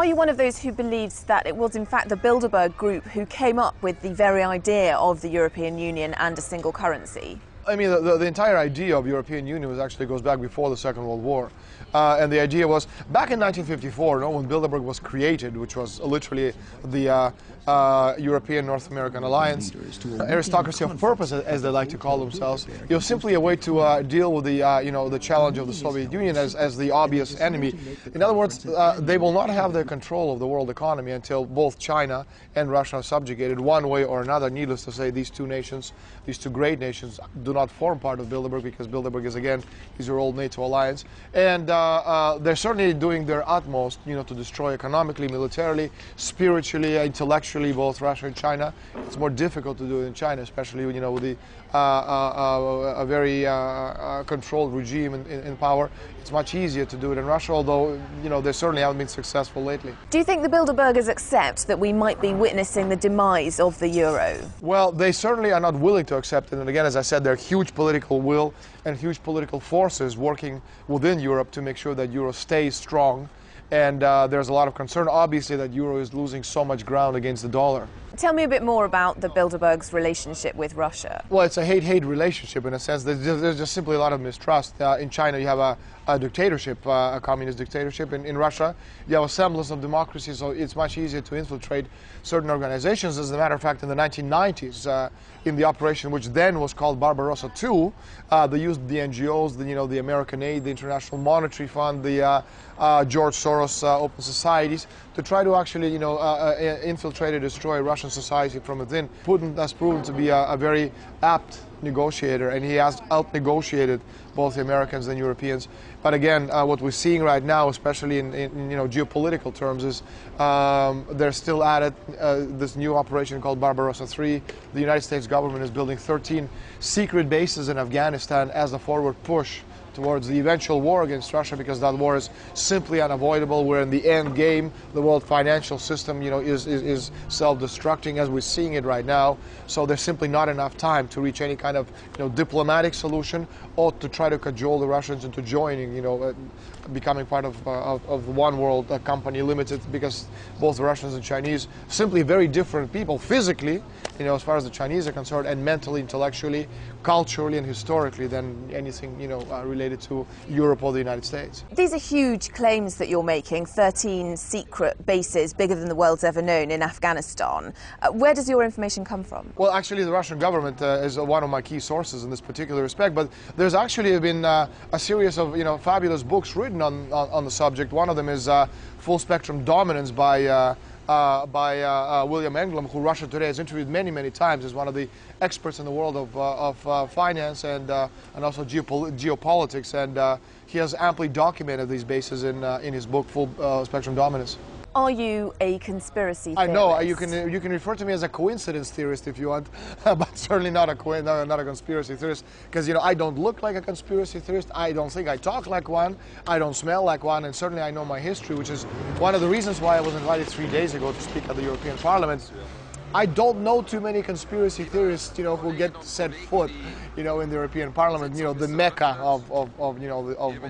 Are you one of those who believes that it was in fact the Bilderberg group who came up with the very idea of the European Union and a single currency? I mean, the entire idea of European Union actually goes back before the Second World War. And the idea was, back in 1954, when Bilderberg was created, which was literally the European North American Alliance, aristocracy of purpose, as they like to call themselves, it was simply a way to deal with the challenge of the Soviet Union as the obvious enemy. In other words, they will not have the control of the world economy until both China and Russia are subjugated one way or another. Needless to say, these two nations, these two great nations, do not form part of Bilderberg, because Bilderberg is your old NATO alliance, and they're certainly doing their utmost, to destroy economically, militarily, spiritually, intellectually, both Russia and China. It's more difficult to do it in China, especially with a very controlled regime in power. It's much easier to do it in Russia, although they certainly haven't been successful lately. Do you think the Bilderbergers accept that we might be witnessing the demise of the euro? Well, they certainly are not willing to accept it. And again, as I said, there are huge political will and huge political forces working within Europe to make sure that euro stays strong. And there's a lot of concern, obviously, that euro is losing so much ground against the dollar. Tell me a bit more about the Bilderbergs' relationship with Russia. Well, it's a hate-hate relationship in a sense. There's just simply a lot of mistrust. In China, you have a dictatorship, a communist dictatorship. In Russia, you have a semblance of democracy, so it's much easier to infiltrate certain organizations. As a matter of fact, in the 1990s, in the operation which then was called Barbarossa II, they used the NGOs, the American Aid, the International Monetary Fund, the George Soros Open Societies, to try to actually, infiltrate and destroy Russian society from within. Putin has proven to be a very apt negotiator, and he has out-negotiated both the Americans and Europeans. But again, what we're seeing right now, especially in geopolitical terms, is they're still at it. This new operation called Barbarossa III. The United States government is building 13 secret bases in Afghanistan as a forward push towards the eventual war against Russia, because that war is simply unavoidable. We're in the end game. The world financial system, is self-destructing as we're seeing it right now. So there's simply not enough time to reach any kind of, diplomatic solution, or to try to cajole the Russians into joining, becoming part of One World Company Limited, because both the Russians and Chinese, simply very different people physically, as far as the Chinese are concerned, and mentally, intellectually, culturally, and historically than anything, related to Europe or the United States. These are huge claims that you're making, 13 secret bases, bigger than the world's ever known, in Afghanistan. Where does your information come from? Well, actually, the Russian government is one of my key sources in this particular respect, but there's actually been a series of, fabulous books written on the subject. One of them is Full Spectrum Dominance by William Englund, who Russia Today has interviewed many times, is one of the experts in the world of finance and also geopolitics, and he has amply documented these bases in his book Full Spectrum Dominance. Are you a conspiracy theorist? I know you can refer to me as a coincidence theorist if you want, but certainly not a conspiracy theorist, because I don't look like a conspiracy theorist. I don't think I talk like one. I don't smell like one, and certainly I know my history, which is one of the reasons why I was invited 3 days ago to speak at the European Parliament. I don't know too many conspiracy theorists, who get set foot, in the European Parliament, the mecca of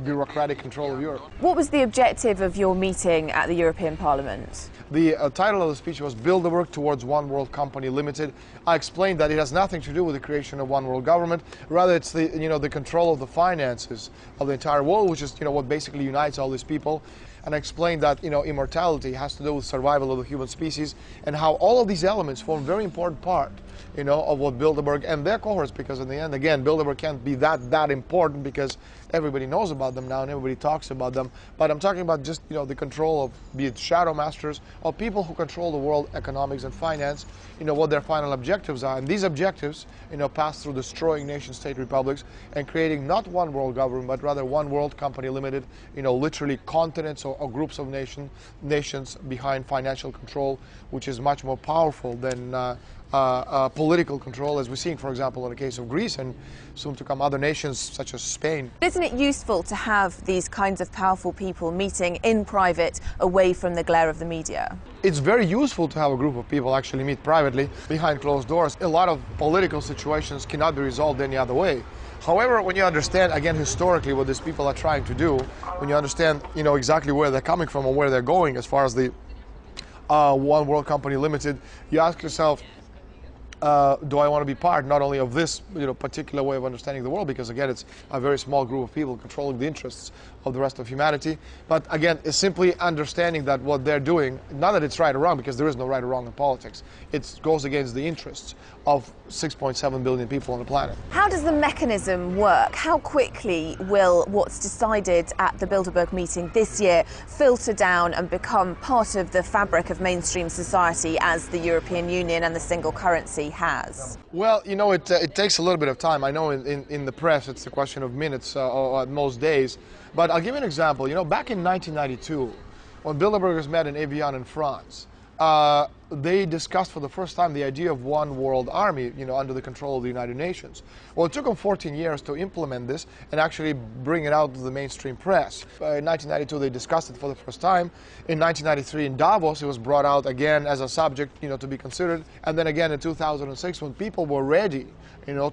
bureaucratic control of Europe. What was the objective of your meeting at the European Parliament? The title of the speech was Bilderberg Towards One World Company Limited. I explained that it has nothing to do with the creation of one world government. Rather, it's the, the control of the finances of the entire world, which is, what basically unites all these people. And I explained that, immortality has to do with survival of the human species, and how all of these elements form a very important part, of what Bilderberg and their cohorts, because in the end, again, Bilderberg can't be that important, because everybody knows about them now and everybody talks about them. But I'm talking about just, the control of, be it shadow masters, or people who control the world economics and finance, what their final objectives are. And these objectives, pass through destroying nation-state republics and creating not one world government, but rather one world company limited, literally continents or groups of nations behind financial control, which is much more powerful than political control, as we're seeing, for example, in the case of Greece and soon to come other nations such as Spain. Isn't it useful to have these kinds of powerful people meeting in private, away from the glare of the media? It's very useful to have a group of people actually meet privately, behind closed doors. A lot of political situations cannot be resolved any other way. However, when you understand, again, historically what these people are trying to do, when you understand, exactly where they're coming from and where they're going as far as the One World Company Limited, you ask yourself, do I want to be part not only of this particular way of understanding the world, because again it's a very small group of people controlling the interests of the rest of humanity, but again it's simply understanding that what they're doing, not that it's right or wrong, because there is no right or wrong in politics, it goes against the interests of 6.7 billion people on the planet. How does the mechanism work? How quickly will what's decided at the Bilderberg meeting this year filter down and become part of the fabric of mainstream society as the European Union and the single currency has? Well, it takes a little bit of time. I know in the press it's a question of minutes or at most days, but I'll give you an example. Back in 1992, when Bilderbergers met in Evian in France, they discussed for the first time the idea of one world army, under the control of the United Nations. Well, it took them 14 years to implement this and actually bring it out to the mainstream press. In 1992, they discussed it for the first time. In 1993, in Davos, it was brought out again as a subject, to be considered. And then again in 2006, when people were ready,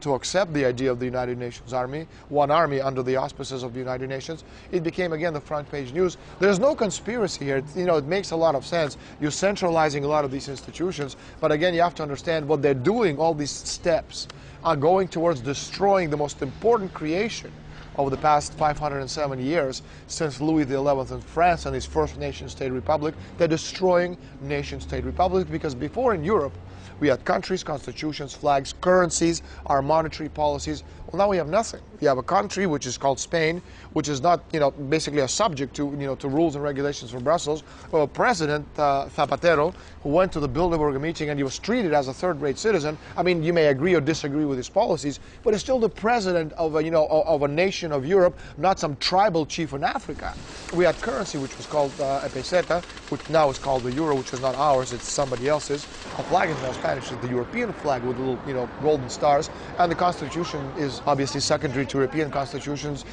to accept the idea of the United Nations Army, one army under the auspices of the United Nations, it became again the front page news. There's no conspiracy here. It makes a lot of sense. You're centralizing a lot of these institutions, but again, you have to understand what they're doing. All these steps are going towards destroying the most important creation over the past 570 years since Louis XI in France and his first nation-state republic. They're destroying nation-state republics, because before in Europe we had countries, constitutions, flags, currencies, our monetary policies. Well, now we have nothing. We have a country which is called Spain, which is not, basically a subject to, to rules and regulations from Brussels. President Zapatero, who went to the Bilderberg meeting and he was treated as a third-rate citizen. I mean, you may agree or disagree with his policies, but he's still the president of of a nation of Europe, not some tribal chief in Africa. We had currency which was called a peseta, which now is called the euro, which is not ours, it's somebody else's. A flag is now Spanish, it's the European flag with little, golden stars, and the constitution is obviously secondary to European constitutions,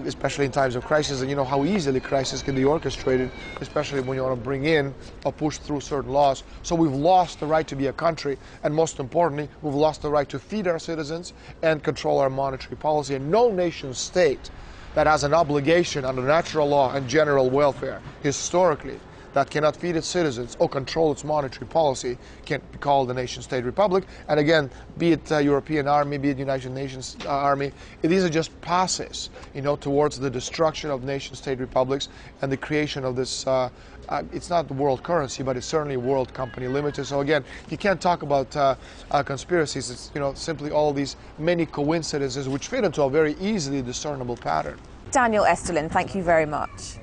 especially in times of crisis, and you know how easily crisis can be orchestrated, especially when you want to bring in or push through certain laws. So we've lost the right to be a country, and most importantly, we've lost the right to feed our citizens and control our monetary policy. And no nation state that has an obligation under natural law and general welfare, historically, that cannot feed its citizens or control its monetary policy can be called a nation-state republic. And again, be it European army, be it United Nations army, these are just passes, towards the destruction of nation-state republics and the creation of this. It's not the world currency, but it's certainly World Company Limited. So again, you can't talk about conspiracies. It's simply all these many coincidences which fit into a very easily discernible pattern. Daniel Estulin, thank you very much.